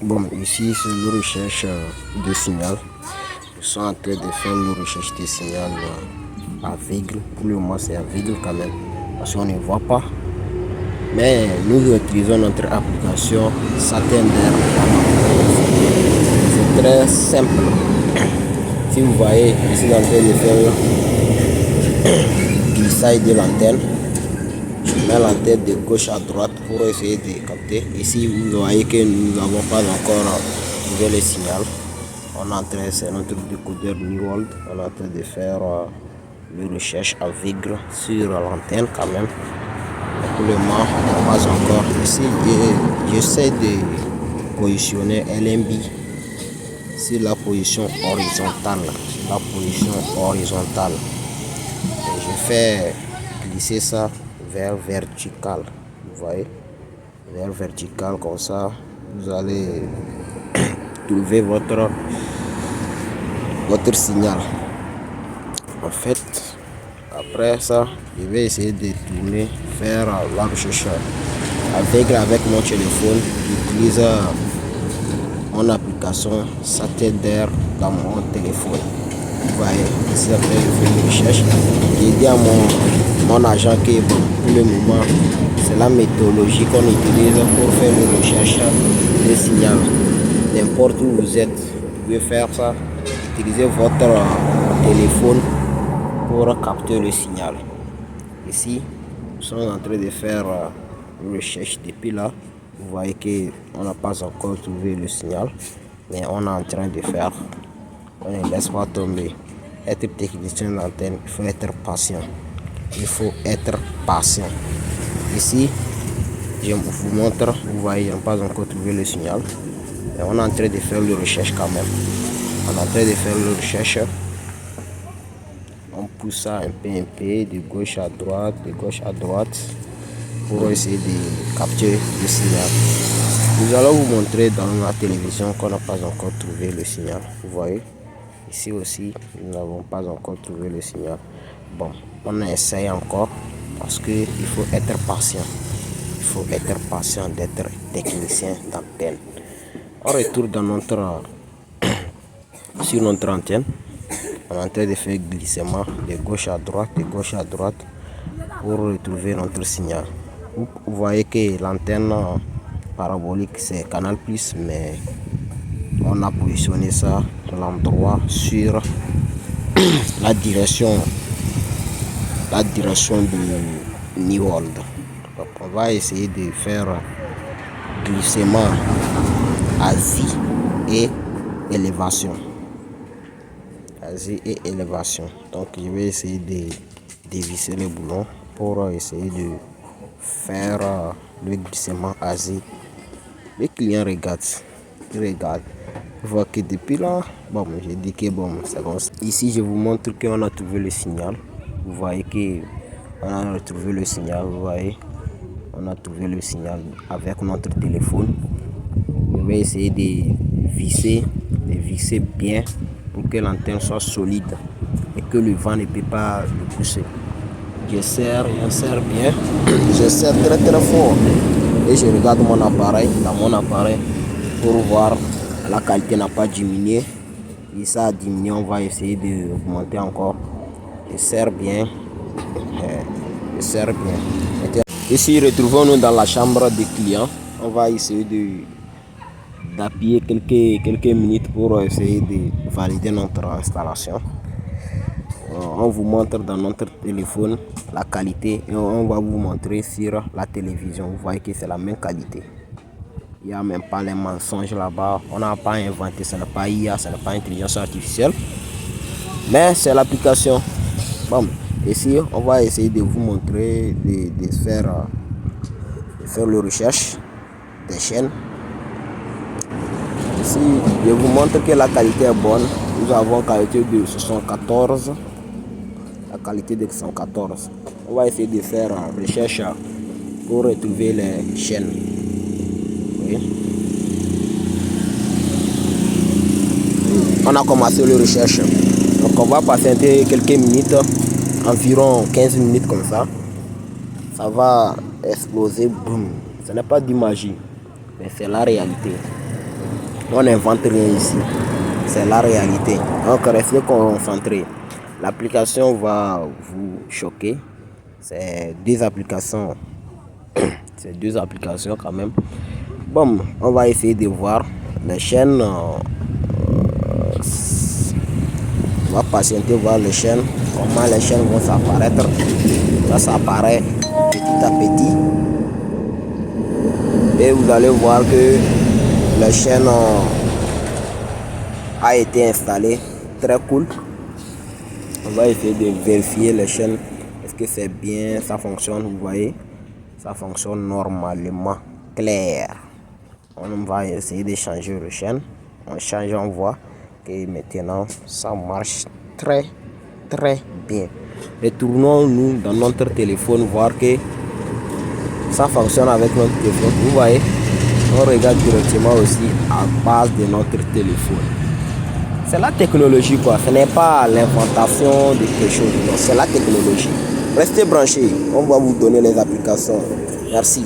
Bon, ici c'est une recherche de signal. Ils sont en train de faire une recherche de signal aveugle. Pour le moment, c'est aveugle quand même, parce qu'on ne voit pas. Mais nous utilisons notre application Satender. C'est très simple. Si vous voyez, ici en train de faire glissage de l'antenne. Je mets l'antenne de gauche à droite pour essayer de capter. Ici, vous voyez que nous n'avons pas encore trouvé le signal. On est en train, c'est notre décodeur New World. On est en train de faire une recherche aveugle sur l'antenne quand même. Mais pour le moment, pas encore. Ici, j'essaie de positionner LMB sur la position horizontale. Et je fais glisser ça vers vertical, vous voyez, vers vertical, comme ça vous allez trouver votre signal. En fait, après ça, je vais essayer de tourner vers la recherche avec mon téléphone. J'utilise mon application Satender dans mon téléphone. Vous voyez, ici après je fais une recherche. J'ai dit à mon agent que pour le moment c'est la méthodologie qu'on utilise pour faire une recherche de signal. N'importe où vous êtes, vous pouvez faire ça. Utilisez votre téléphone pour capter le signal. Ici, nous sommes en train de faire une recherche depuis là. Vous voyez qu'on n'a pas encore trouvé le signal, mais on est en train de faire. On ne laisse pas tomber. Être technicien d'antenne, il faut être patient. Ici, je vous montre, vous voyez, on n'a pas encore trouvé le signal. Mais on est en train de faire une recherche quand même. On pousse ça un peu, de gauche à droite, pour essayer de capter le signal. Nous allons vous montrer dans la télévision qu'on n'a pas encore trouvé le signal. Vous voyez, ici aussi, nous n'avons pas encore trouvé le signal. Bon, on essaye encore parce qu'il faut être patient. Il faut être patient d'être technicien d'antenne. On retourne dans sur notre antenne. On est en train de faire glissement de gauche à droite pour retrouver notre signal. Vous voyez que l'antenne parabolique c'est Canal+, mais on a positionné ça à l'endroit sur la direction du New World. Donc, on va essayer de faire glissement Asie et élévation. Donc je vais essayer de dévisser les boulons pour essayer de faire le glissement Asie. Les clients regardent, ils voient que depuis là, bon, j'ai dit que bon, c'est bon. Ici je vous montre qu'on a trouvé le signal. Vous voyez que on a retrouvé le signal. Vous voyez, on a trouvé le signal avec notre téléphone. Je vais essayer de visser bien pour que l'antenne soit solide et que le vent ne peut pas le pousser. Je serre bien, je serre très fort et je regarde mon appareil pour voir la qualité n'a pas diminué. Et ça a diminué, on va essayer d'augmenter encore. Je serre bien. Ici, retrouvons-nous dans la chambre des clients. On va essayer d'appuyer quelques minutes pour essayer de valider notre installation. On vous montre dans notre téléphone la qualité et on va vous montrer sur la télévision. Vous voyez que c'est la même qualité. Il n'y a même pas les mensonges là-bas. On n'a pas inventé, ce n'est pas IA, ce n'est pas intelligence artificielle. Mais c'est l'application. Bon, ici, on va essayer de vous montrer, de faire le recherche des chaînes. Ici, je vous montre que la qualité est bonne. Nous avons qualité de 74. La qualité de 114. On va essayer de faire recherche pour retrouver les chaînes. Oui. On a commencé la recherche. Donc on va patienter quelques minutes, environ 15 minutes comme ça. Ça va exploser, boum. Ce n'est pas du magie, mais c'est la réalité. On n'invente rien ici. C'est la réalité. Donc restez concentrés. L'application va vous choquer. C'est deux applications. C'est deux applications quand même. Bon, on va essayer de voir les chaînes. On va patienter voir les chaînes. Comment les chaînes vont s'apparaître. Ça apparaît petit à petit. Et vous allez voir que la chaîne a été installée. Très cool. On va essayer de vérifier les chaînes. Est-ce que c'est bien, ça fonctionne, vous voyez? Ça fonctionne normalement. Clair. On va essayer de changer de chaîne. On change, on voit que maintenant ça marche très bien. Retournons-nous dans notre téléphone, voir que ça fonctionne avec notre téléphone. Vous voyez, on regarde directement aussi à base de notre téléphone. C'est la technologie quoi, ce n'est pas l'inventation de quelque chose, c'est la technologie. Restez branchés, on va vous donner les applications. Merci.